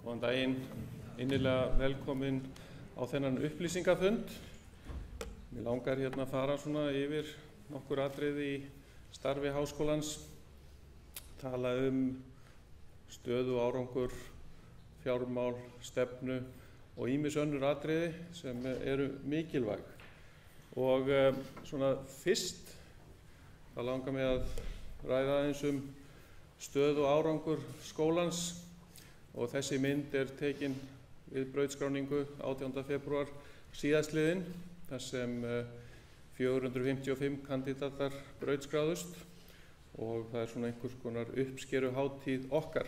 Góðan daginn, innilega velkomin á þennan upplýsingafund. Mér langar að fara svona yfir nokkur atriði í starfi háskólans, tala stöðu, árangur, fjármál, stefnu og ýmis önnur atriði sem eru mikilvæg. Og svona fyrst, það langar mig að ræða aðeins stöðu og árangur skólans. Og þessi mynd tekin við brautskráningu 18. febrúar síðastliðinn, þar sem 455 kandidatar brautskráðust og það svona einhvers konar uppskeruhátíð okkar.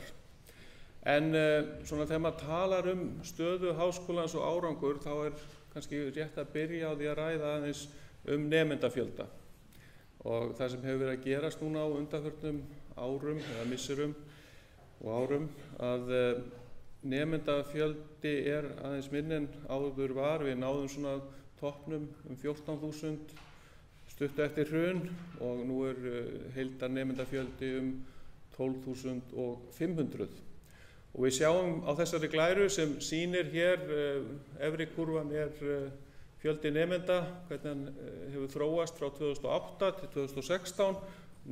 En svona þegar maður talar stöðu háskólans og árangur, þá kannski rétt að byrja á því að ræða aðeins nemendafjölda. Og það sem hefur verið að gerast núna á undanförnum árum eða misserum og árum að nemendafjöldi aðeins minni en áður var. Við náðum svona toppnum 14.000 stuttu eftir hrun og nú heildarnemendafjöldi 12.500. Og við sjáum á þessari glæru sem sýnir hér, efri kurvan fjöldi nemenda, hvernig hann hefur þróast frá 2008 til 2016.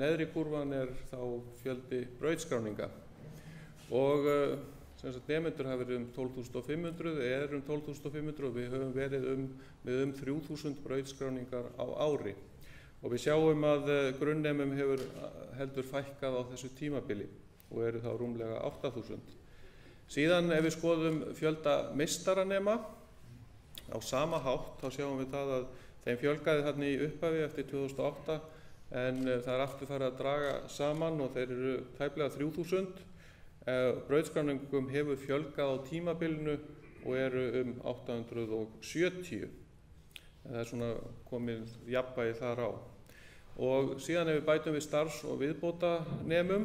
Neðri kurvan þá fjöldi brautskráninga. Og nemendur hafa verið 12.500, 12.500 og við höfum verið með 3.000 brautskráningar á ári. Og við sjáum að grunnnemum hefur heldur fækkað á þessu tímabili og eru þá rúmlega 8.000. Síðan ef við skoðum fjölda meistaranema á sama hátt, þá sjáum við það að þeim fjölgaði þarna í upphafi eftir 2008 en það aftur farið að draga saman og þeir eru tæplega 3.000. Brautskráningunum hefur fjölgað á tímabilinu og eru 870. Það svona komið jafnvægi þar á. Og síðan ef við bætum við starfs- og viðbótarnemum,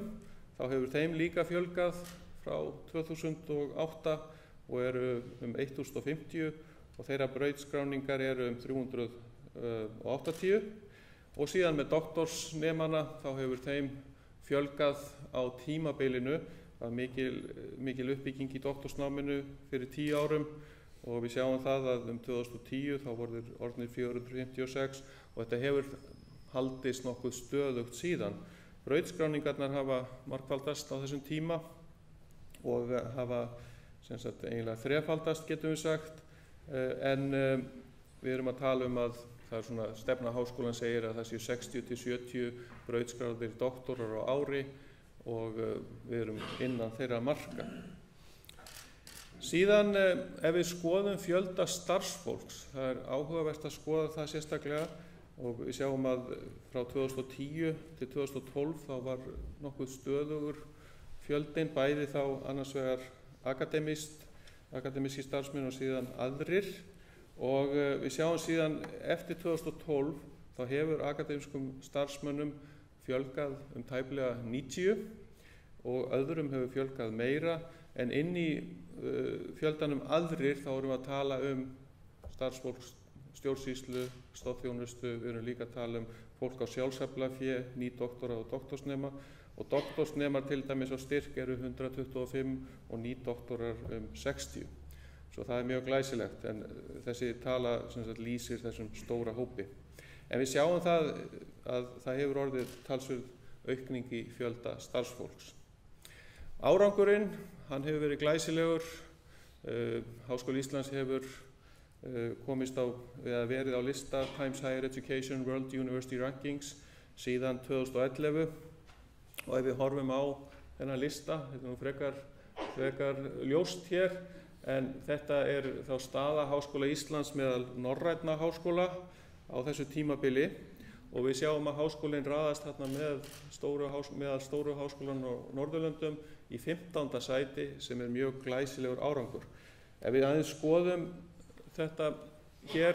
þá hefur þeim líka fjölgað frá 2008 og eru 1.050 og þeirra brautskráningar eru 380. Og síðan með doktorsnemana þá hefur þeim fjölgað á tímabilinu. Það var mikil uppbygging í doktorsnáminu fyrir 10 árum og við sjáum það að 2010 þá voru orðnir 456 og þetta hefur haldist nokkuð stöðugt síðan. Brautskráningarnar hafa margfaldast á þessum tíma og hafa eiginlega þrefaldast, getum við sagt, en við erum að tala að það svona stefna háskólan segir að það séu 60 til 70 brautskráðir doktorar á ári og við erum innan þeirra marka. Síðan ef við skoðum fjölda starfsfólks, það áhugavert að skoða það sérstaklega og við sjáum að frá 2010 til 2012 þá var nokkuð stöðugur fjöldin, bæði þá annars vegar akademískir starfsmenn og síðan aðrir. Og við sjáum síðan eftir 2012 þá hefur akademískum starfsmönnum fjölgað tæplega 90 og öðrum hefur fjölgað meira, en inn í fjöldanum aðrir þá erum við að tala starfsfólk, stjórnsýslu, stoðþjónustu, við erum líka að tala fólk á sjálfsaflafé, nýdoktora og doktorsnema og doktorsnemar til dæmis á styrk eru 125 og nýdoktorar 60. Svo það mjög glæsilegt, en þessi tala lýsir þessum stóra hópi. En við sjáum það að það hefur orðið talsverð aukning í fjölda starfsfólks. Árangurinn, hann hefur verið glæsilegur. Háskóli Íslands hefur komist eða verið á lista Times Higher Education World University Rankings síðan 2011 og ef við horfum á þennan lista, þetta frekar ljóst hér, en þetta þá staða Háskóla Íslands meðal norrænna háskóla á þessu tímabili og við sjáum að háskólinn raðast þarna meðal stóru háskólan á Norðurlöndum í 15. sæti sem mjög glæsilegur árangur. Ef við aðeins skoðum þetta hér,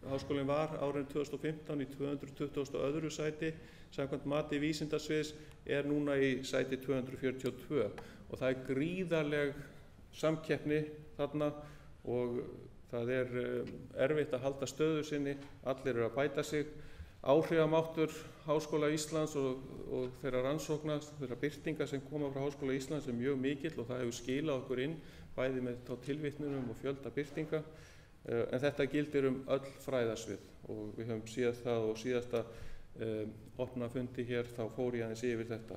háskólinn var árið 2015 í 222. sæti, samkvæmt mati vísindasviðs núna í sæti 242 og það gríðarleg samkeppni þarna og það erfitt að halda stöðu sinni, allir eru að bæta sig áhrifamáttur Háskóla Íslands og þeirra rannsókna, þeirra birtinga sem koma frá Háskóla Íslands mjög mikill og það hefur skilað okkur inn bæði með tilvitnunum og fjölda birtinga, en þetta gildir öll fræðasvið og við höfum séð það og síðasta opna fundi hér þá fór ég aðeins yfir þetta.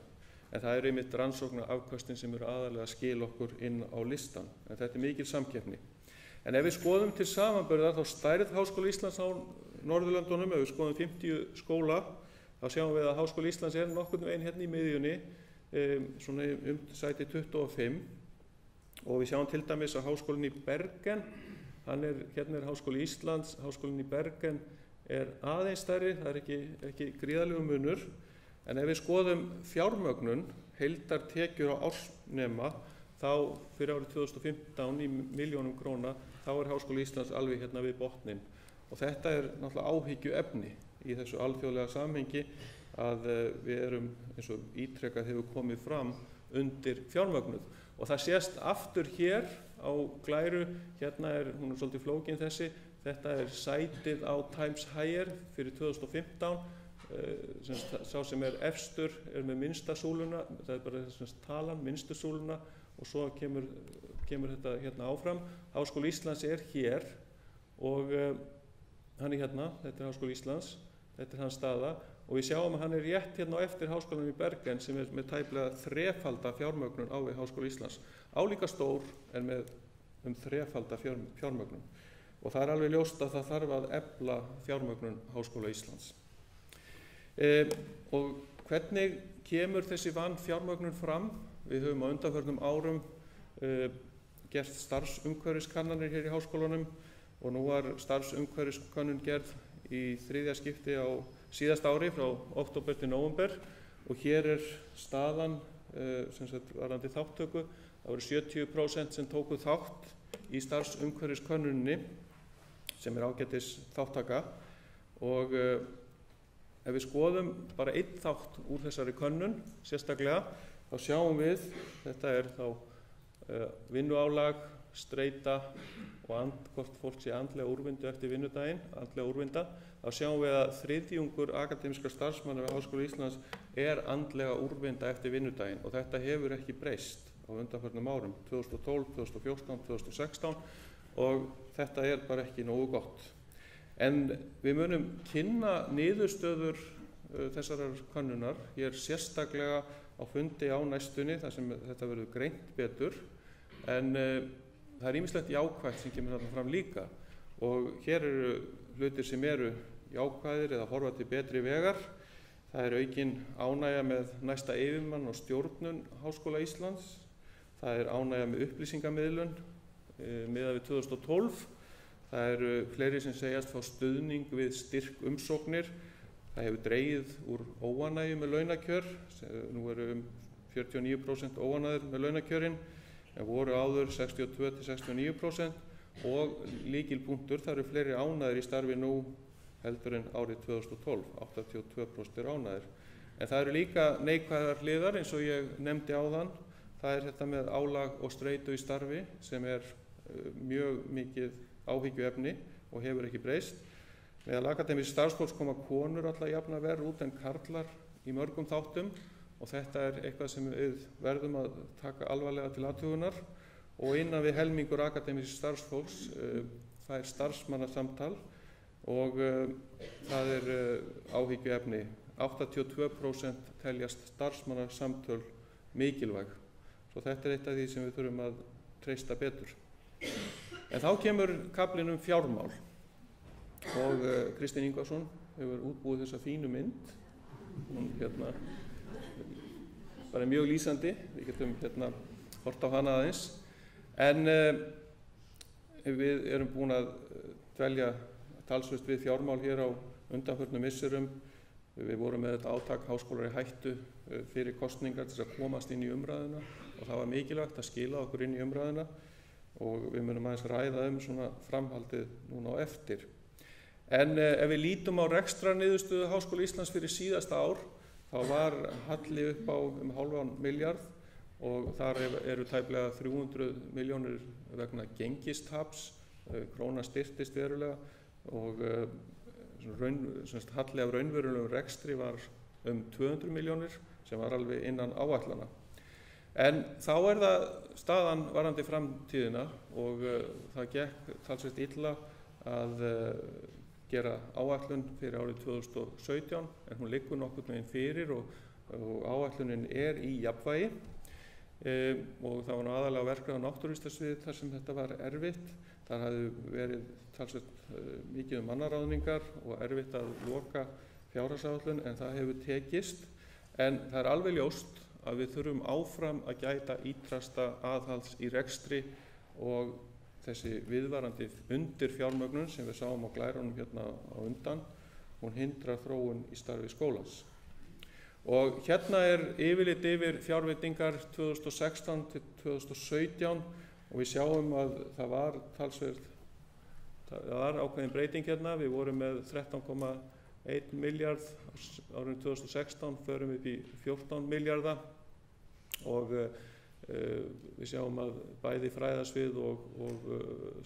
En það einmitt rannsókna afkvæstin sem eru aðalega að skila okkur inn á listan, en þetta mikil samkeppni. En ef við skoðum til samanburðar þá stærð Háskóla Íslands á Norðurlöndunum, ef við skoðum 50 skóla, þá sjáum við að Háskóli Íslands nokkurn veginn hérna í miðjunni, svona sæti 25, og við sjáum til dæmis að Háskólinn í Bergen, hérna Háskóli Íslands, Háskólinn í Bergen aðeins stærri, það ekki gríðarlegur munur, en ef við skoðum fjármögnun, heildartekjur á ársnema, þá fyrir árið 2015 í milljónum króna, þá Háskóli Íslands alveg hérna við botninn. Og þetta náttúrulega áhyggjuefni í þessu alþjóðlega samhengi að við eins og ítrekað hefur komið fram undir fjármögnuð. Og það sést aftur hér á glæru, hérna hún svolítið flókin þessi, þetta sætið á Times Higher fyrir 2015, sá sem efstur með minnsta súluna, það bara talan, minnstu súluna, og svo kemur þetta hérna áfram. Háskóli Íslands hér og hann hérna, þetta Háskóli Íslands, þetta hans staða, og við sjáum að hann rétt hérna á eftir Háskólanum í Bergen sem með tæplega þrefalda fjármögnun á við Háskóli Íslands. Álíka stór en með þrefalda fjármögnun. Og það alveg ljóst að það þarf að efla fjármögnun Háskóla Íslands. Og hvernig kemur þessi vanfjármögnun fram? Við höfum á undanförnum árum gert starfsumhverfiskannanir hér í háskólanum og nú var starfsumhverfiskannun gerð í 3. skipti á síðasta ári frá október til nóvember og hér staðan varðandi þátttöku. Það voru 70% sem tóku þátt í starfsumhverfiskönnuninni sem ágætis þáttaka og ef við skoðum bara einn þátt úr þessari könnun sérstaklega, þá sjáum við, þetta þá vinnuálag, streita og hvort fólk sé andlega úrvindu eftir vinnudaginn, andlega úrvinda, þá sjáum við að 3/4 akademískra starfsmanna við Háskóla Íslands andlega úrvinda eftir vinnudaginn og þetta hefur ekki breyst á undanförnum árum, 2012, 2014, 2016 og þetta bara ekki nógu gott. En við munum kynna niðurstöður þessarar könnunar hér sérstaklega á fundi á næstunni þar sem þetta verður greint betur, en það ýmislegt jákvætt sem kemur þarna fram líka og hér eru hlutir sem eru jákvæðir eða horfa til betri vegar. Það aukin ánægja með næsta yfirmann og stjórnun Háskóla Íslands, það ánægja með upplýsingamiðlun miðað við 2012. Það fleiri sem segjast fá stuðning við styrk umsóknir. Það hefur dregið úr óánægju með launakjör. Nú 49% óánægðir með launakjörin, en voru áður 62–69% og lykilpunktur, það fleiri ánægðir í starfi nú heldur en árið 2012, 82% ánægðir. En það líka neikvæðar hliðar eins og ég nefndi áðan. Það þetta með álag og streitu í starfi sem mjög mikið áhyggjuefni og hefur ekki breyst. Meðal akademísks starfsfólks koma konur alla jafna verr út en karlar í mörgum þáttum og þetta eitthvað sem við verðum að taka alvarlega til athugunar og innan við helmingur akademísks starfsfólks fær starfsmannasamtal og það áhyggjuefni. 82% teljast starfsmannasamtöl mikilvæg. Svo þetta eitt af því sem við þurfum að treysta betur. En þá kemur kaflinn fjármál og Kristinn Ingvarsson hefur útbúið þessa fínu mynd. Hún bara mjög lýsandi, við getum hort á hana aðeins. En við erum búin að dvelja talsvert við fjármál hér á undanförnum misserum. Við vorum með þetta átak Háskólar í hættu fyrir kosningar til að komast inn í umræðuna og það var mikilvægt að skila okkur inn í umræðuna og við munum aðeins ræða svona framhaldið núna á eftir. En ef við lítum á rekstrarniðurstöðu Háskóla Íslands fyrir síðasta ár, þá var halli upp á hálfan milljarð og þar eru tæplega 300 milljónir vegna gengistaps, krónan styrktist verulega og halli af raunverulegum rekstri var 200 milljónir sem var alveg innan áætlana. En þá það staðan varðandi framtíðina og það gekk talsvert illa að gera áætlun fyrir árið 2017 en hún liggur nokkurn veginn fyrir og áætlunin í jafnvægi og það var aðalega verkað á náttúruvísindasviði þar sem þetta var erfitt. Það hafði verið talsvert mikið mannaráðningar og erfitt að loka fjárhagsáætlun en það hefur tekist. En það alveg ljóst að við þurfum áfram að gæta ítrasta aðhalds í rekstri og þessi viðvarandi undirfjármögnun sem við sáum á glærunum hérna á undan, hún hindrar þróun í starfi skólans. Og hérna yfirlit yfir fjárveitingar 2016 til 2017 og við sjáum að það var ákveðin breyting hérna. Við vorum með 13,1 milljarð árið 2016, förum upp í 14 milljarða og við sjáum að bæði fræðasvið og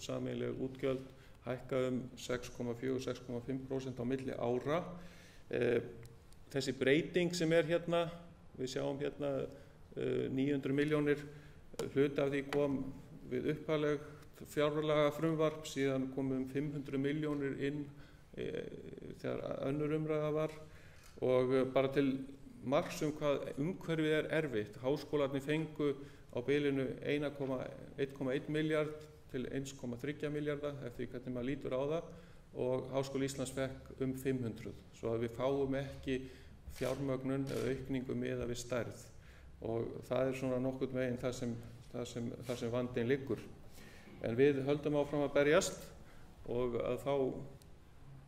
sameiginleg útgjöld hækka 6,4–6,5% á milli ára. Þessi breyting sem hérna, við sjáum hérna 900 milljónir, hluti af því kom við upphaflegt fjárlagafrumvarp, síðan kom 500 milljónir inn þegar önnur umræða var og bara til marks hvað umhverfið erfitt. Háskólarnir fengu á bilinu 1,1 milljarð til 1,3 milljarða eftir hvernig maður lítur á það og Háskóli Íslands fekk 500, svo að við fáum ekki fjármögnun eða aukningu miðað við stærð og það svona nokkurn veginn þar sem vandinn liggur. En við höldum áfram að berjast og að fá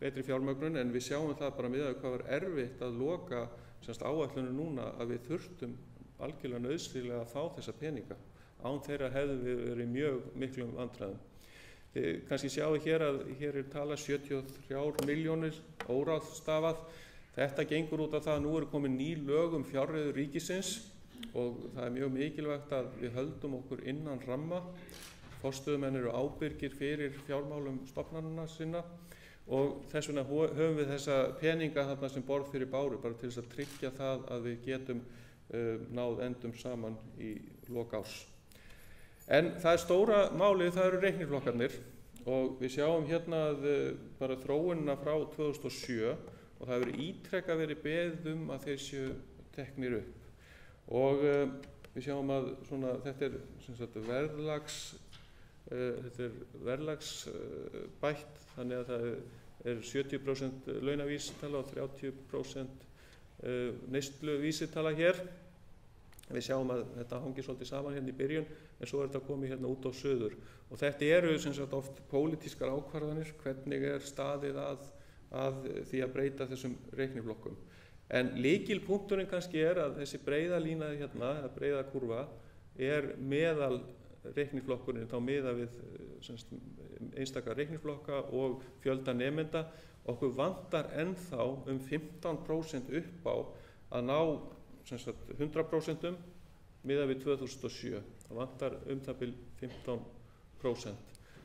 betri fjármögnun en við sjáum það bara miðað hvað var erfitt að loka áætlunum núna að við þurftum algjörlega nauðsynlega að fá þessa peninga. Án þeirra hefðum við verið mjög miklum vandræðum. Þið kannski sjáu hér að hér talað 73 milljónir óráðstafað. Þetta gengur út af það að nú komin ný lög fjárreiður ríkisins og það mjög mikilvægt að við höldum okkur innan ramma. Forstöðumenn eru ábyrgir fyrir fjármálum stofnanna sinna og þess vegna höfum við þessa peninga þarna sem borð fyrir báru bara til þess að tryggja það að við getum náð endum saman í lok árs. En það stóra málið, það eru reikniflokkarnir og við sjáum hérna bara þróunina frá 2007 og það hefur ítrekað verið beðið að þeir séu teknir upp og við sjáum að þetta verðlagsbætt, þannig að það 70% launavísitala og 30% neysluvísitala hér. Við sjáum að þetta hangir svolítið saman hérna í byrjun en svo þetta komið hérna út á suður og þetta eru oft pólitískar ákvarðanir, hvernig staðið að því að breyta þessum reikniflokkum. En lykilpunkturinn kannski að þessi breiða lína hérna, eða breiða kurva, meðal reikniflokkurinn þá miðað við einstakar reikniflokka og fjölda nemenda. Okkur vantar ennþá 15% upp á að ná 100% miðað við 2007. Það vantar það bil 15%.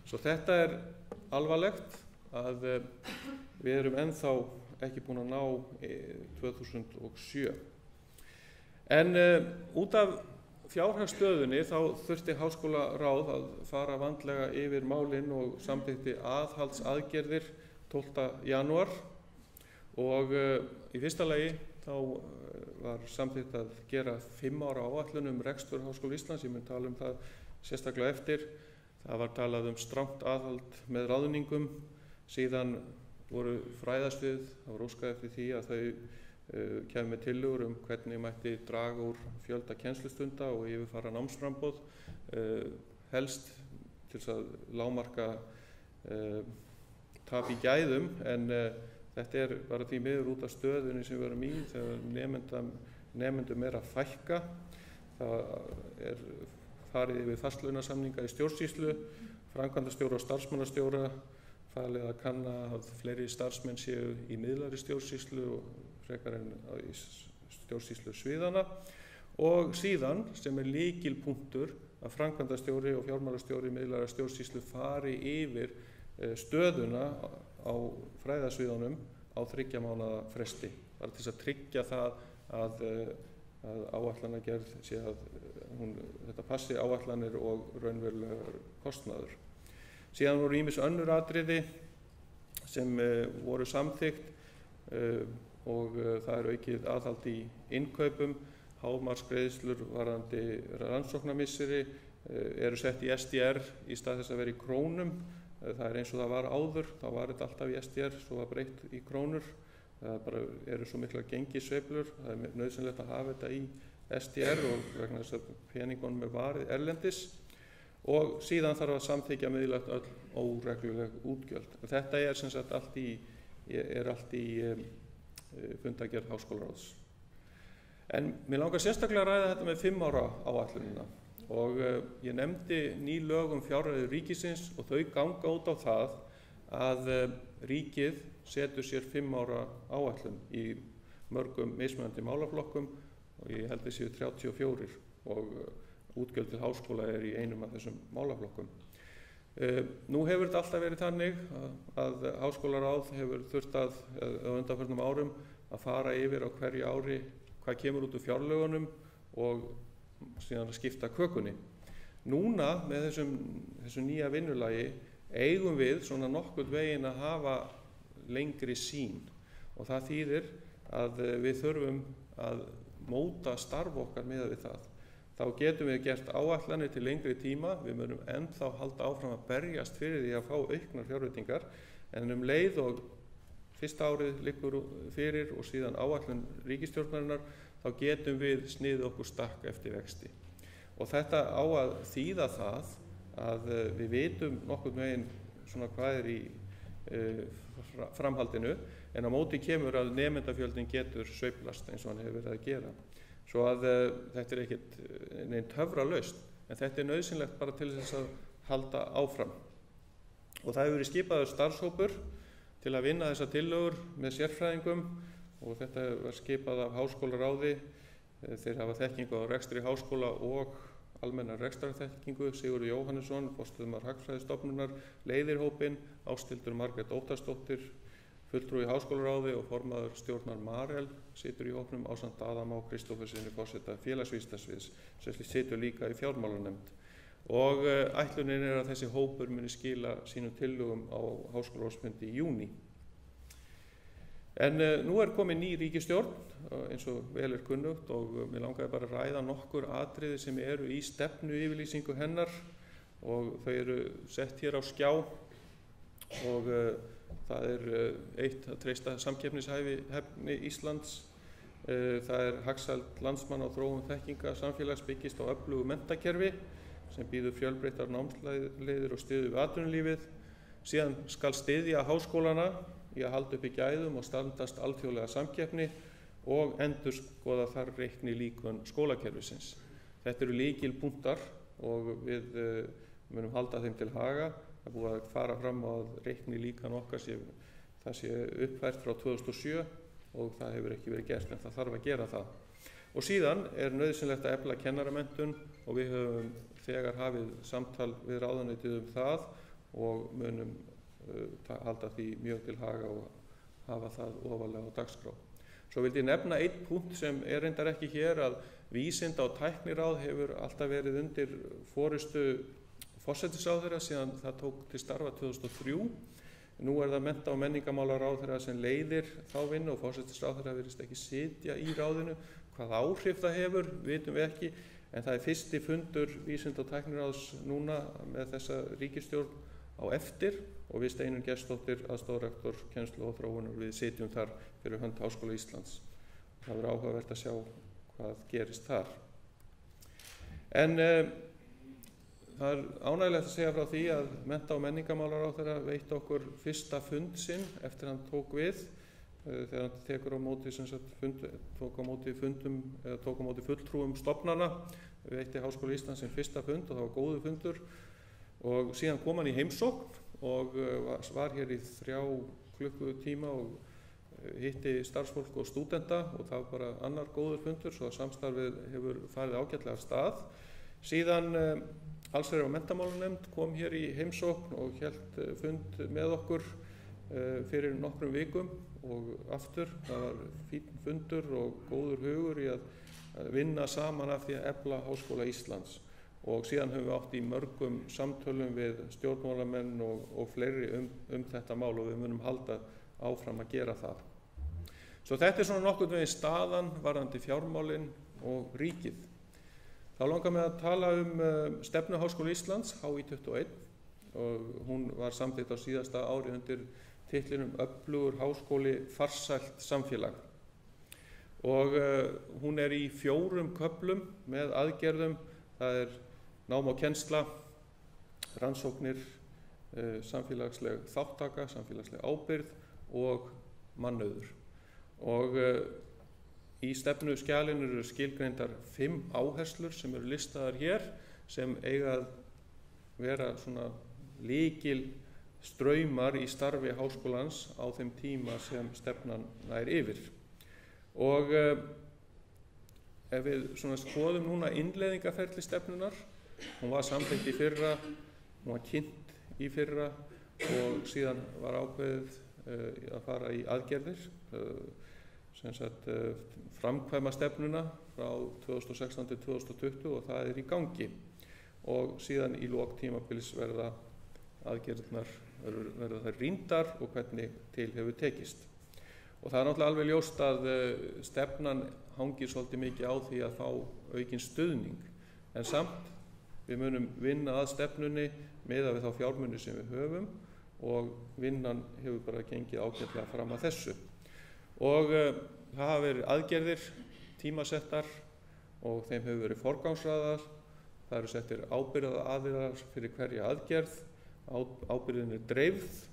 Svo þetta alvarlegt að við erum ennþá ekki búin að ná 2007. En út af fjárhagsstöðunni þá þurfti háskólaráð að fara vandlega yfir málin og samþykkti aðhaldsaðgerðir 12. janúar og í fyrsta lagi þá var samþykkt að gera 5 ára áætlun rekstur Háskóla Íslands. Ég mun tala það sérstaklega eftir. Það var talað strangt aðhald með ráðningum, síðan voru fræðasvið, það var óskað eftir því að þau kæmu með tillögur hvernig mætti draga úr fjölda kennslustunda og yfirfara námsframboð, helst til þess að lágmarka tap í gæðum, en þetta bara því miður út af stöðunni sem við erum í þegar nemendum að fækka. Það farið yfir fastlaunasamninga í stjórnsýslu, framkvæmdastjóra og starfsmannastjóra, falið að kanna að fleiri starfsmenn séu í miðlægri stjórnsýslu og frekar en í stjórnsýslu sviðana og síðan sem lykilpunktur að framkvæmdastjóri og fjármálastjóri miðlægrar stjórnsýslu fari yfir stöðuna á á fræðasviðunum á 3 mánaða fresti, bara til þess að tryggja það að áætlanagerð sé að þetta passi áætlanir og raunverulegur kostnaður. Síðan voru ýmis önnur atriði sem voru samþykkt og það er aukið aðhald í innkaupum, hámarksgreiðslur varðandi rannsóknarmissiri eru sett í SDR í stað þess að vera í krónum. Það er eins og það var áður, þá var þetta alltaf í SDR, svo var breytt í krónur. Það bara eru svo miklar gengissveiflur, það er nauðsynlegt að hafa þetta í SDR og vegna þess að peningunum er varið erlendis. Og síðan þarf að samþykkja miðlægt öll óregluleg útgjöld. Þetta er sem sagt allt í fundargerð Háskólaráðs. En mér langar sérstaklega að ræða þetta með 5 ára áætlunina og ég nefndi ný lög fjárreiður ríkisins og þau ganga út á það að ríkið setur sér 5 ára áætlun í mörgum mismunandi málaflokkum og ég held séu 34 og útgjöld til háskóla í einum af þessum málaflokkum. Nú hefur þetta alltaf verið þannig að Háskólaráð hefur þurft á undanförnum árum að fara yfir á hverju ári hvað kemur út úr fjárlögunum og síðan að skipta kökunni. Núna með þessu nýja vinnulagi eigum við svona nokkurn veginn að hafa lengri sýn og það þýðir að við þurfum að móta starf okkar miðað við það. Þá getum við gert áætlanir til lengri tíma, við munum ennþá halda áfram að berjast fyrir því að fá auknar fjárveitingar, en leið og fyrsta árið liggur fyrir og síðan áætlun ríkisstjórnarinnar, þá getum við sniðið okkur stakk eftir vexti. Og þetta á að þýða það að við vitum nokkurn veginn svona hvað í framhaldinu, en á móti kemur að nemendafjöldin getur sveiflast eins og hann hefur verið að gera. Svo að þetta er ekkert neinn töfralausn, en þetta er nauðsynlegt bara til þess að halda áfram. Og það hefur verið skipaður starfshópur til að vinna þessar tillögur með sérfræðingum og þetta var skipað af Háskólaráði. Þeir hafa þekkingu á rekstri háskóla og almenna rekstrarþekkingu. Sigurður Jóhannesson, forstöðumaður Hagfræðistofnunar, leiðir hópinn, Ásthildur Margrét Óttarsdóttir, fulltrúi í Háskólaráði og formaður stjórnar Marel situr í hópnum ásamt Adam Á. Kristóferssyni forseta félagsvísindasviðs sem situr líka í fjármálanefnd. Og ætlunin er að þessi hópur muni skila sínum tillögum á háskólaráðsfundi í júní. En nú er komin ný ríkisstjórn eins og vel er kunnugt og mér langaði bara að ræða nokkur atriði sem eru í stefnuyfirlýsingu hennar og þau eru sett hér á skjá og það er eitt að treysta samkeppnishæfni Íslands, það er hagsæld landsmanna og þróun þekkinga samfélags byggist á öflugu menntakerfi sem býður fjölbreyttar námsleiðir og styður við atvinnulífið. Síðan skal styðja háskólana í að halda uppi gæðum og standast alþjóðlega samkeppni og endurskoða þar reiknilíkön skólakerfisins. Þetta eru lykilpunktar og við munum halda þeim til haga. Það er búið að fara fram á að reiknilíkan okkar það sé uppfært frá 2007 og það hefur ekki verið gert en það þarf að gera það. Og síðan er nauðsynlegt að efla kennaramenntun og við höfum þegar hafið samtal við ráðuneytið það og munum halda því mjög til haga og hafa það ofarlega á dagskrá. Svo vildi ég nefna einn punkt sem er reyndar ekki hér að Vísinda- og tækniráð hefur alltaf verið undir forystu forsætisráðherra síðan það tók til starfa 2003. Nú er það mennta- og menningarmálaráðherra sem leiðir þá vinnu og forsætisráðherra virðist ekki sitja í ráðinu. Hvað áhrif það hefur vitum við ekki, en það er fyrsti fundur Vísinda- og tækniráðs núna með þessa ríkisstjórn á eftir og við Steinunn Gestsdóttir, aðstoðarrektor kennslu og þróunar, við sitjum þar fyrir hönd Háskóla Íslands. Það verður áhugavert að sjá hvað gerist þar. En það er ánægilegt að segja frá því að mennta- og menningarmálaráðherra veitti okkur fyrsta fund sinn eftir hann tók við þegar hann tók á móti fulltrúum stofnana. Veitti Háskóla Íslands sem fyrsta fund og það var góður fundur og síðan kom hann í heimsókn og var hér í 3 klukkutíma og hitti starfsfólk og stúdenta og það var bara annar góður fundur svo að samstarfið hefur farið ágætlega af stað. Síðan allsherjar- og menntamálanefnd kom hér í heimsókn og hélt fund með okkur fyrir nokkrum vikum og aftur. Það var fínn fundur og góður hugur í að vinna saman af því að efla Háskóla Íslands. Og síðan höfum við átt í mörgum samtölum við stjórnmálamenn og fleiri þetta mál og við munum halda áfram að gera það. Svo þetta svona nokkurn veginn staðan varðandi fjármálin og ríkið. Þá langar mig að tala stefnu Háskóla Íslands, HÍ21, og hún var samþykkt á síðasta ári undir titlinum Öflugur háskóli, farsælt samfélag. Og hún í 4 köflum með aðgerðum. Það nám og kennsla, rannsóknir, samfélagsleg þáttaka, samfélagsleg ábyrgð og mannauður. Og í stefnuskjalinu eru skilgreindar 5 áherslur sem eru listaðar hér sem eiga að vera svona lykil straumar í starfi háskólans á þeim tíma sem stefnan nær yfir. Og ef við svona skoðum núna innleiðingarferli stefnunar, hún var samþykkt í fyrra, hún var kynnt í fyrra og síðan var ákveðið að fara í aðgerðir, sem sagt framkvæma stefnuna frá 2016 til 2020 og það í gangi. Og síðan í lok tímabils verða aðgerðirnar verða þær rýndar og hvernig til hefur tekist. Og það náttúrulega alveg ljóst að stefnan hangir svolítið mikið á því að fá aukinn stuðning. En samt, við munum vinna að stefnunni miðað við þá fjármuni sem við höfum og vinnan hefur bara gengið ágætlega fram að þessu. Og það hafa verið aðgerðir, tímasettar og þeim hefur verið forgangsraðar. Það eru settir ábyrgðaraðilar fyrir hverja aðgerð. Ábyrgðin dreifð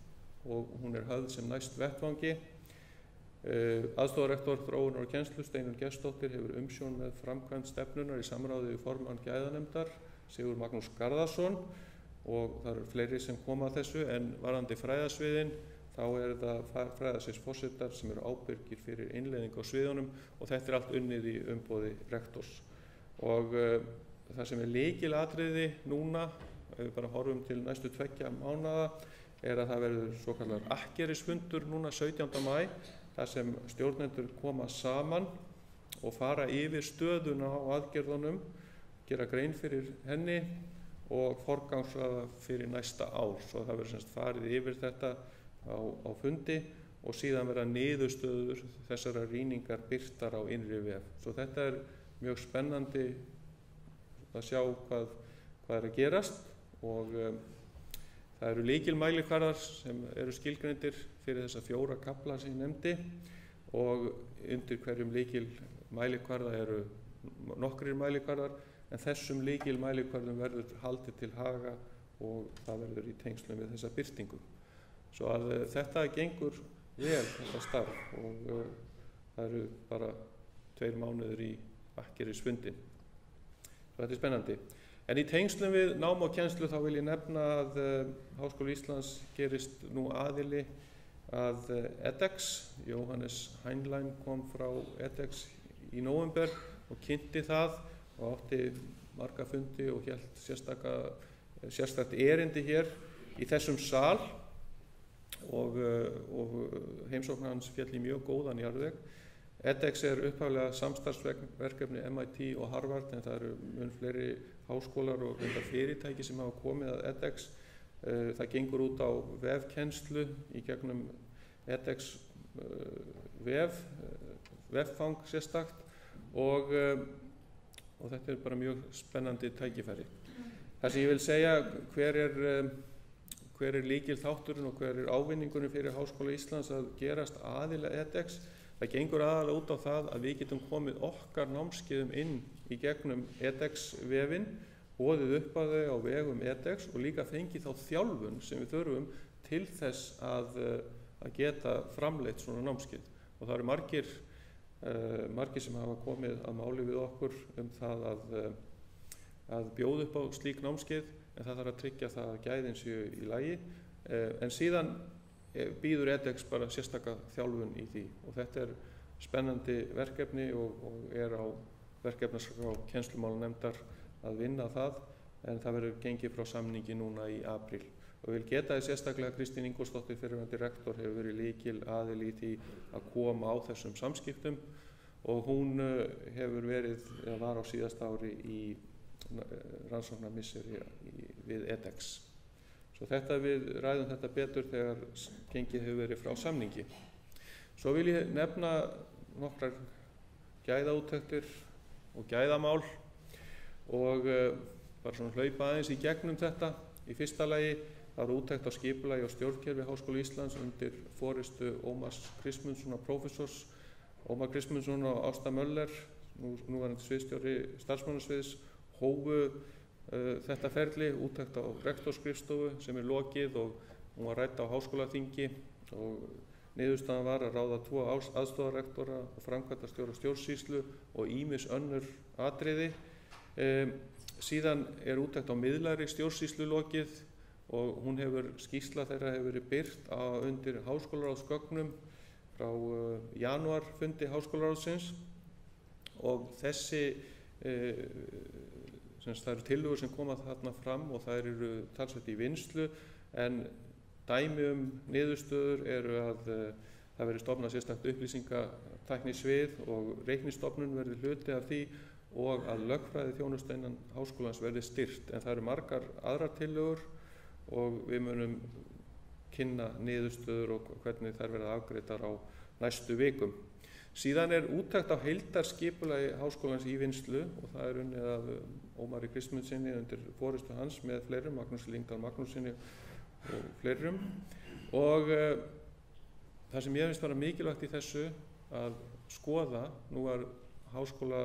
og hún höfð sem næst vettvangi. Aðstoðarrektor þróunar og kennslu Steinunn Gestsdóttir hefur umsjón með framkvæmd stefnunar í samráði við formann gæðanefndar Sigurð Magnús Garðarsson og það eru fleiri sem koma að þessu, en varðandi fræðasviðin þá það fræðasviðsforsetar sem eru ábyrgir fyrir innleiðingu á sviðunum og þetta allt unnið í umboði rektors. Og það sem lykilatriði núna, ef við bara horfum til næstu 2 mánaða, að það verður svokallar akkerisfundur núna 17. maí, þar sem stjórnendur koma saman og fara yfir stöðuna á aðgerðunum, gera grein fyrir henni og forgangsraða fyrir næsta ár. Svo það verður semst farið yfir þetta á fundi og síðan verða niðurstöður þessara rýningar birtar á innri vef. Svo þetta mjög spennandi að sjá hvað að gerast og það eru lykilmælikvarðar sem eru skilgreindir fyrir þessa 4 kafla sem ég nefndi og undir hverjum lykilmælikvarða eru nokkrir mælikvarðar, en þessum lykilmælikvarðum verður haldið til haga og það verður í tengslum við þessa birtingu. Svo að þetta gengur vel, þetta starf, og það eru bara 2 mánuðir í akkerisfundin. Þetta spennandi. En í tengslum við nám og kennslu þá vil ég nefna að Háskóli Íslands gerist nú aðili að edX. Jóhannes Heinlein kom frá edX í nóvember og kynnti það og átti marga fundi og hélt sérstakt erindi hér í þessum sal og heimsókn hans féll í mjög góðan jarðveg. edX upphaflega samstarfsverkefni MIT og Harvard, en það eru mun fleiri háskólar og fyrirtæki sem hafa komið að edX. Það gengur út á vefkennslu í gegnum edX veffang sérstakt og þetta bara mjög spennandi tækifæri. Það sem ég vil segja, hver lykilþátturinn og hver ávinningurinn fyrir Háskóla Íslands að gerast aðila edX. Það gengur aðalega út á það að við getum komið okkar námskeiðum inn í gegnum edX-vefinn, boðið upp að þau á vegum edX og líka fengið þá þjálfun sem við þurfum til þess að geta framleitt svona námskeið. Og það eru margir sem hafa komið að máli við okkur það að bjóða upp á slík námskeið, en það þarf að tryggja það að gæðin séu í lagi. En síðan býður edX bara sérstaka þjálfun í því og þetta spennandi verkefni og á verkefnaskrá kennslumálanefndar að vinna það, en það verður gengið frá samningi núna í apríl. og vil geta þess sérstaklega að Kristín Ingólfsdóttir fyrrverandi rektor hefur verið lykilaðili í því að koma á þessum samskiptum og hún hefur verið, eða var á síðasta ári í rannsóknarmisseri við edX. Svo við ræðum þetta betur þegar gengið hefur verið frá samningi. Svo vil ég nefna nokkrar gæðaúttektir og gæðamál og bara svona hlaupa aðeins í gegnum þetta. Í fyrsta lagi var úttekt á skipulagi og stjórnkerfi Háskóla Íslands undir forystu Ómars Kristmundssonar prófessors. Ómar Kristmundsson og Ásta Möller, núverandi sviðsstjóri starfsmannasviðs, hófu þetta ferli, úttekt á rektorskrifstofu sem lokið og hún var rædd á háskólaþingi og niðurstaðan var að ráða 2 aðstoðarrektora og framkvæmdastjóra stjórnsýslu og ýmis önnur atriði. Síðan úttekt á miðlægri stjórnsýslu lokið og skýrsla þeirra hefur verið birt undir háskólaráðsgögnum frá janúarfundi háskólaráðsins og það eru tillögur sem koma þarna fram og þær eru talsvert í vinnslu en dæmi niðurstöður eru að það verði stofnað sérstakt upplýsingatæknisvið og reiknistofnun verði hluti af því og að lögfræði þjónusta innan háskólans verði styrkt en það eru margar aðrar tillögur og við munum kynna niðurstöður og hvernig þær verða afgreiddar á næstu vikum. Síðan úttekt á heildarskipulagi háskólans í vinnslu og það unnið af Ómari Kristmundsssyni undir forystu hans með fleirum, Magnúsi Lyngdal Magnússyni og fleirum. Og það sem ég finnst vera mikilvægt í þessu að skoða, nú var háskóla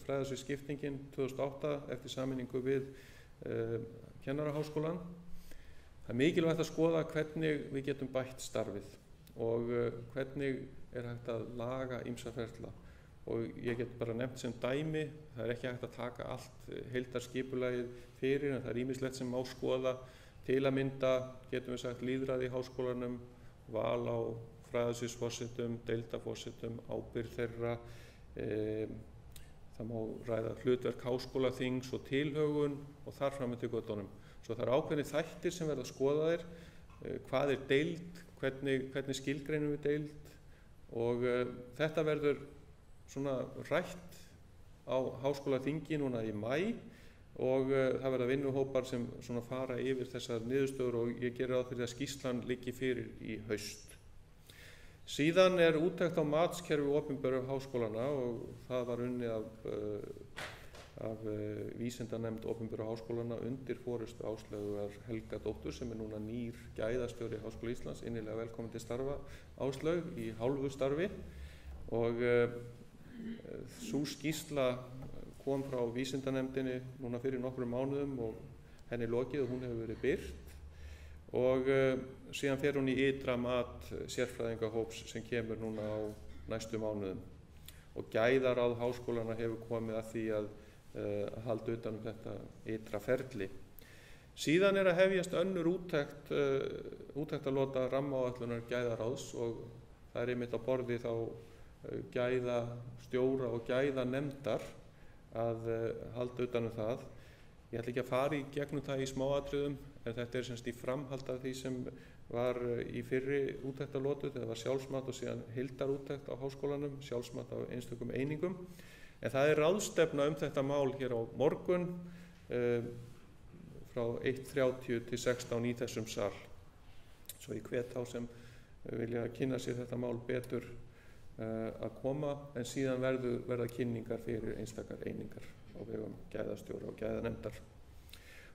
fræðasviðsskiptingin 2008 eftir sameiningu við Kennaraháskólann. Það mikilvægt að skoða hvernig við getum bætt starfið og hvernig hægt að laga ýmsa ferla og ég get bara nefnt sem dæmi, það ekki hægt að taka allt heildarskipulagið fyrir en það ýmislegt sem má skoða, til að mynda getum við sagt lýðræði í háskólanum, val á fræðasviðsforsetum, deildarforsetum, ábyrgð þeirra, það má ræða hlutverk háskólaþings og tilhögun og þar fram eftir götunum. Svo það ákveðnir þættir sem verða skoðaðir, hvað deild, hvernig skilgreinum við deild og þetta verður svona rætt á háskólaþingi núna í maí og það verða vinnuhópar sem svona fara yfir þessar niðurstöður og ég geri ráð fyrir að skýrslan liggi fyrir í haust. Síðan úttekt á matskerfi opinberu háskólana og það var unnið af vísindanefnd opinberu háskólana undir forystu Áslaugar Helgadóttur sem núna nýr gæðastjóri Háskóla Íslands. Innilega velkomin til starfa Áslaug í hálfu starfi og sú skýrsla kom frá vísindanefndinni núna fyrir nokkrum mánuðum og henni lokið og hún hefur verið birt og síðan fer hún í ytra mat sérfræðingahóps sem kemur núna á næstu mánuðum og gæðaráð háskólana hefur komið að því að halda utan þetta ytra ferli. Síðan að hefjast önnur úttekt að lota rammaáætlunar gæðaráðs og það einmitt á borði þá gæðastjóra og gæðanefndar að halda utan það. Ég ætla ekki að fara í gegnum það í smáatriðum en þetta semst í framhald af því sem var í fyrri úttektarlotu þegar var sjálfsmat og síðan heildarúttekt á háskólanum, sjálfsmat á einstökum einingum. En það ráðstefna þetta mál hér á morgun frá 1:30 til 16 í þessum sal. Svo ég hvet þá sem vilja kynna sér þetta mál betur að koma en síðan verða kynningar fyrir einstakar einingar á vegum gæðastjóra og gæðanefndar.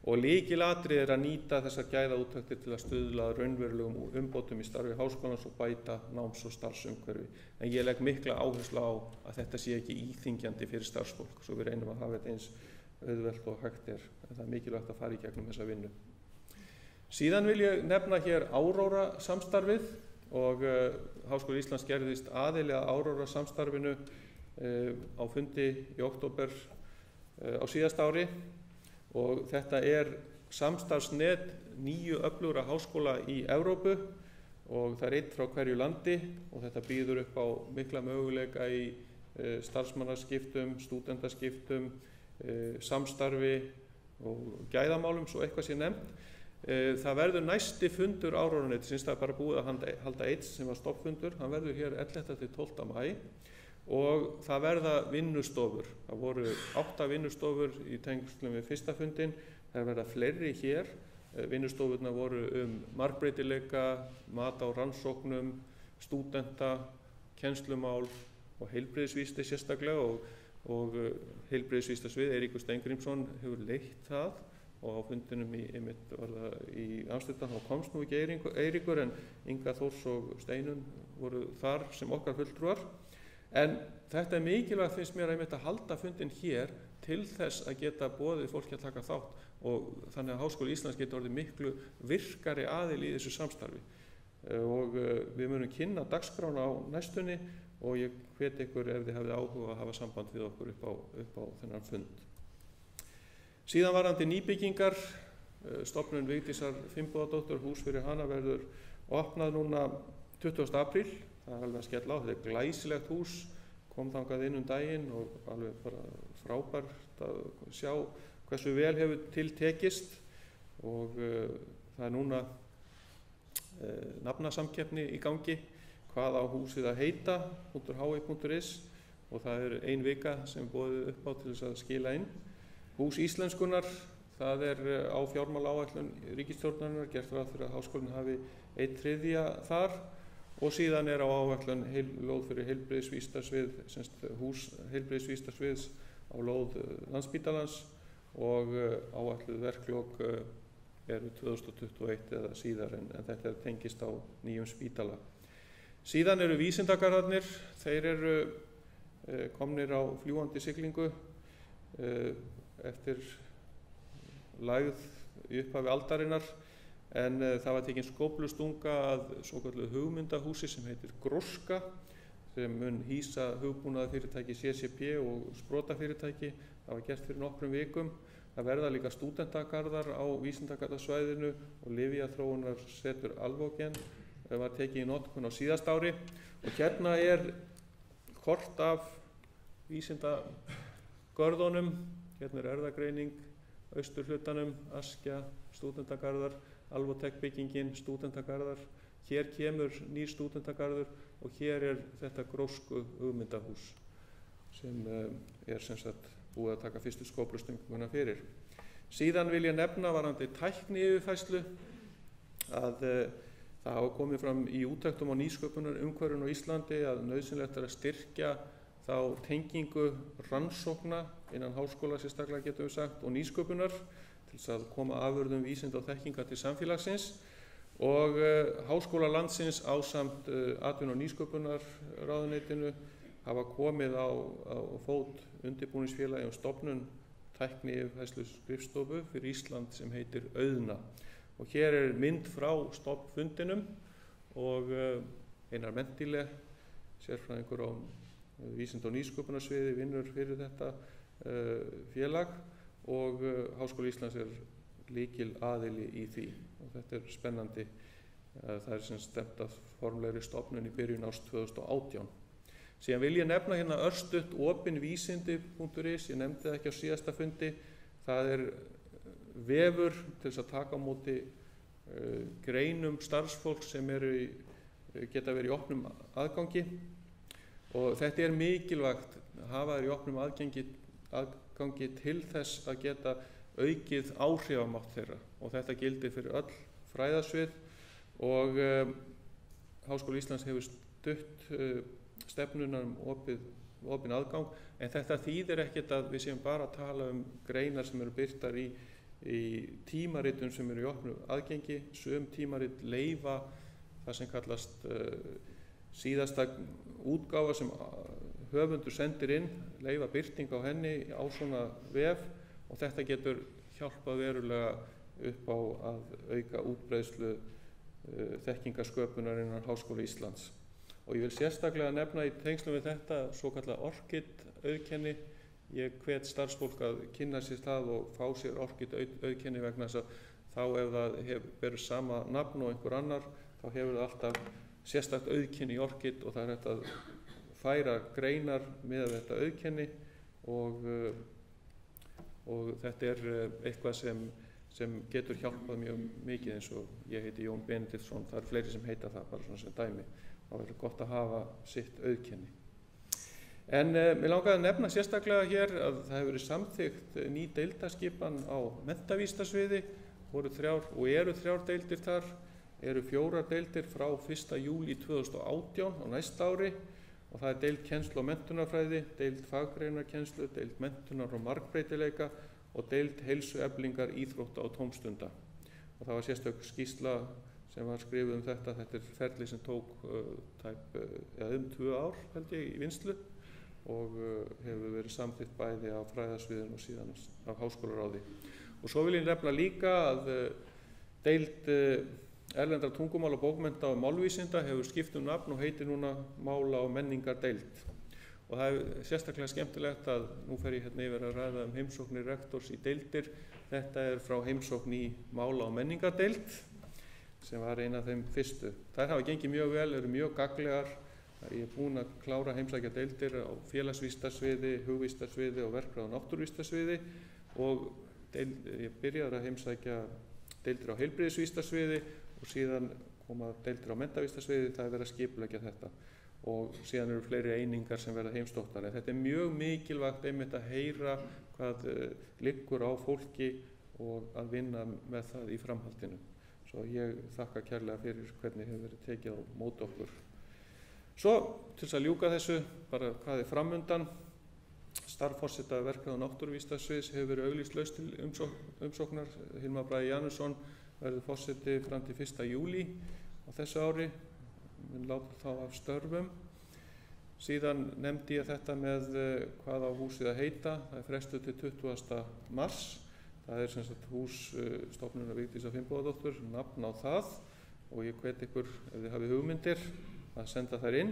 Og lykilatriði að nýta þessar gæðaúttektir til að stuðla að raunverulegum umbótum í starfi háskólans og bæta náms- og starfsumhverfi. En ég legg mikla áherslu á að þetta sé ekki íþyngjandi fyrir starfsfólk, svo við reynum að hafa þetta eins auðvelt og hægt en það mikilvægt að fara í gegnum þessa vinnu. Síðan vil ég nefna hér Áróra samstarfið og Háskóli Íslands gerðist aðili að Áróra samstarfinu á fundi í október á síðasta ári og þetta samstarfsnet 9 öflugra háskóla í Evrópu og það einn frá hverju landi og þetta býður upp á mikla möguleika í starfsmannaskiptum, stúdentaskiptum, samstarfi og gæðamálum svo eitthvað sé nefnt. Það verður næsti fundur áróðranetsins, það bara búið að halda einn sem var stoppfundur, hann verður hér 11. til 12. maí og það verða vinnustofur. Það voru 8 vinnustofur í tengslum við fyrsta fundin, það verða fleiri hér. Vinnustofurnar voru margbreytileika, mat á rannsóknum, stúdenta, kennslumál og heilbrigðisvísindi sérstaklega og heilbrigðisvísindasvið Eiríkur Steingrímsson hefur leitt það og á fundinum í Amsterdam þá komst nú ekki Eiríkur en Inga Þórs og Steinunn voru þar sem okkar fulltrúar. En þetta mikilvægt finnst mér að halda fundin hér til þess að geta boðið fólki að taka þátt og þannig að Háskóli Íslands getur orðið miklu virkari aðili í þessu samstarfi. Og við munum kynna dagskrána á næstunni og ég hvet ykkur ef þið hafið áhuga að hafa samband við okkur upp á þennan fund. Síðan varðandi nýbyggingar, stofnun Vigdísar Finnbogadóttur, hús fyrir hana verður opnað núna 20. apríl. Það er alveg að skella á, þetta er glæsilegt hús, kom þangað inn daginn og alveg bara frábært að sjá hversu vel hefur til tekist og það er núna nafnasamkeppni í gangi, hvað á húsið að heita, .hi.is og það er 1 vika sem boðið upp á til þess að skila inn. Hús íslenskunar, það er á fjármálaáætlun ríkisstjórnarinnar, gert ráð fyrir að háskólinn hafi 1/3 þar og síðan er á áætlun lóð fyrir heilbrigðisvísindasvið, hús heilbrigðisvísindasviðs á lóð Landspítalans og áætluð verklok eru 2021 eða síðar en þetta tengist á nýjum spítala. Síðan eru vísindagarðarnir, þeir eru komnir á fljúgandi siglingu eftir lægð í upphafi aldarinnar en það var tekin skóflustunga að svokölluðu hugmyndahúsi sem heitir Gróska sem mun hýsa hugbúnaðarfyrirtæki CCP og sprotafyrirtæki. Það var gert fyrir nokkrum vikum. Það verða líka stúdentagarðar á vísindagarðasvæðinu og lyfjaþróunarsetur Alvogen var tekið í notkun á síðasta ári og hérna er kort af vísindagörðunum, hérna er erfðagreining, austurhlutanum, Askja, stúdentagarðar, Alvotech byggingin, stúdentagarðar, hér kemur nýr stúdentagarður og hér er þetta Grósku hugmyndahús sem er sem sagt búið að taka fyrstu skóflustunguna fyrir. Síðan vil ég nefna varðandi tækniyfirfærslu að það hafa komið fram í úttektum á nýsköpunarumhverfinu á Íslandi að nauðsynlegt er að styrkja þá tengingu rannsókna innan háskóla sérstaklega getum við sagt og nýsköpunar til þess að koma afurðum vísinda og þekkinga til samfélagsins og Háskóla landsins ásamt atvinnu- og nýsköpunarráðuneytinu hafa komið á fót undirbúningsfélagi stofnun tækniyfirfærslu skrifstofu fyrir Ísland sem heitir Auðna. Og hér er mynd frá stofnfundinum og Einar Mendile, sérfræðingur á vísinda- og nýsköpunarsviði, vinnur fyrir þetta félag og Háskóli Íslands er lykil aðili í því og þetta er spennandi. Það er sem stefnt að formlegri stofnun í byrjun árs 2018. Síðan vil ég nefna hérna örstutt opinvísindi.is, ég nefndi það ekki á síðasta fundi, það er vefur til þess að taka á móti greinum starfsfólk sem geta verið í opnum aðgangi og þetta er mikilvægt að hafa þær í opnum aðgangi til þess að geta aukið áhrifamátt þeirra og þetta gildir fyrir öll fræðasvið og Háskóli Íslands hefur stutt stefnuna opinn aðgang en þetta þýðir ekkert að við séum bara að tala greinar sem eru birtar í tímaritum sem eru í opnu aðgengi. Sum tímarit leyfa það sem kallast síðasta útgáfa sem höfundur sendir inn, leyfa birting á henni á svona vef og þetta getur hjálpað verulega upp á að auka útbreiðslu þekkingasköpunar innan Háskóla Íslands. Og ég vil sérstaklega nefna í tengslum við þetta svokallað ORCID-auðkenni. Ég hvet starfsfólk að kynna sér það og fá sér ORCID-auðkenni vegna þess að þá ef það berur sama nafn og einhver annar, þá hefur það alltaf sérstakt auðkenni í ORCID og það er hægt að færa greinar með þetta auðkenni og þetta er eitthvað sem getur hjálpað mjög mikið, eins og ég heiti Jón Benediktsson, það eru fleiri sem heita það, bara svona sem dæmi. Þá er gott að hafa sitt auðkenni. En mér langaði að nefna sérstaklega hér að það hefur verið samþykkt ný deildaskipan á menntavísindasviði, voru 3 og eru 3 deildir þar, eru 4 deildir frá 1. júlí 2018 á næsta ári, og það er deild kennslu og menntunarfræði, deild faggreinarkennslu, deild menntunar og margbreytileika og deild heilsueflingar, íþrótta og tómstunda. Og það var sérstök skýrsla sem var skrifuð þetta. Þetta er ferli sem tók 2 ár held ég í vinnslu og hefur verið samþykkt bæði á fræðasviðinu og síðan af háskólaráði. Og svo vil ég nefna líka að deild erlendra tungumál og bókmennta og málvísinda hefur skipt nafn og heitir núna Mála- og menningardeild. Og það er sérstaklega skemmtilegt að nú fer ég hérna yfir að ræða heimsóknir rektors í deildir. Þetta er frá heimsókn í Mála- og menningardeild sem var ein af þeim fyrstu. Þær hafa gengið mjög vel, eru mjög gagnlegar. Ég er búinn að klára heimsækja deildir á félagsvísindasviði, hugvísindasviði og verkfræði- og náttúruvísindasviði og ég byrjaði að heimsækja deildir á heilbrigðisvísindasviði og síðan koma deildir á menntavísindasviði. Það er verið að skipuleggja þetta. Og síðan eru fleiri einingar sem verða heimsóttar. Þetta er mjög mikilvægt einmitt að heyra hvað liggur á fólki og að vinna með það í framhaldinu. Svo ég þakka kærlega fyrir hvernig hefur verið tekið á móti okkur. Svo til þess að ljúka þessu, bara hvað er framundan. Starf forseta verkfræði- og náttúruvísindasviðs hefur verið auglýst laust til umsóknar. Hilmar Bragi Janusson verður forseti fram til 1. júlí á þessu ári. Við látum þá af störfum. Síðan nefndi ég þetta með hvað á húsið að heita. Það er frestuð til 20. mars. Það er sem sagt hús stofnunar Vigdísar Finnbogadóttur, nafn á það og ég hvet ykkur ef þið hafið hugmyndir að senda þær inn.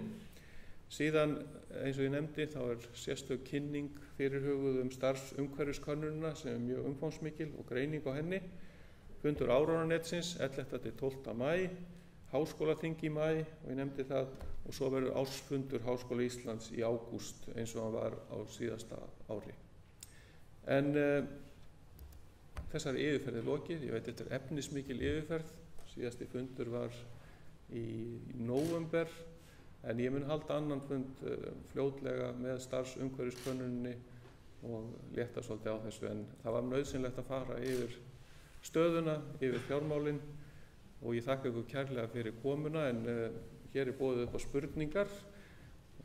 Síðan eins og ég nefndi þá er sérstök kynning fyrirhuguð starfsumhverfiskönnunina sem er mjög umfangsmikil og greining á henni. Fundur Áróðranetsins 11. til 12. maí. Háskólaþing í maí og ég nefndi það og svo verður ársfundur Háskóla Íslands í ágúst eins og hann var á síðasta ári. En þessari yfirferð er lokið. Ég veit þetta er efnismikil yfirferð. Síðasti fundur var í nóvember en ég mun halda annan fund fljótlega með starfsumhverfiskönnuninni og létta svolítið á þessu en það var nauðsynlegt að fara yfir stöðuna, yfir fjármálin. Og ég þakka ykkur kærlega fyrir komuna en hér er boðið upp á spurningar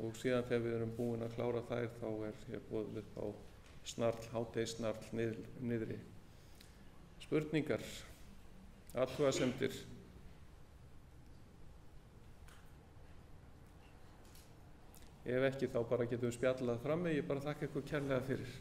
og síðan þegar við erum búin að klára þær þá er hér boðið upp á hádegissnarl niðri. Spurningar, athugasemdir. Ef ekki þá bara getum við spjallað frammi. Ég bara þakka ykkur kærlega fyrir.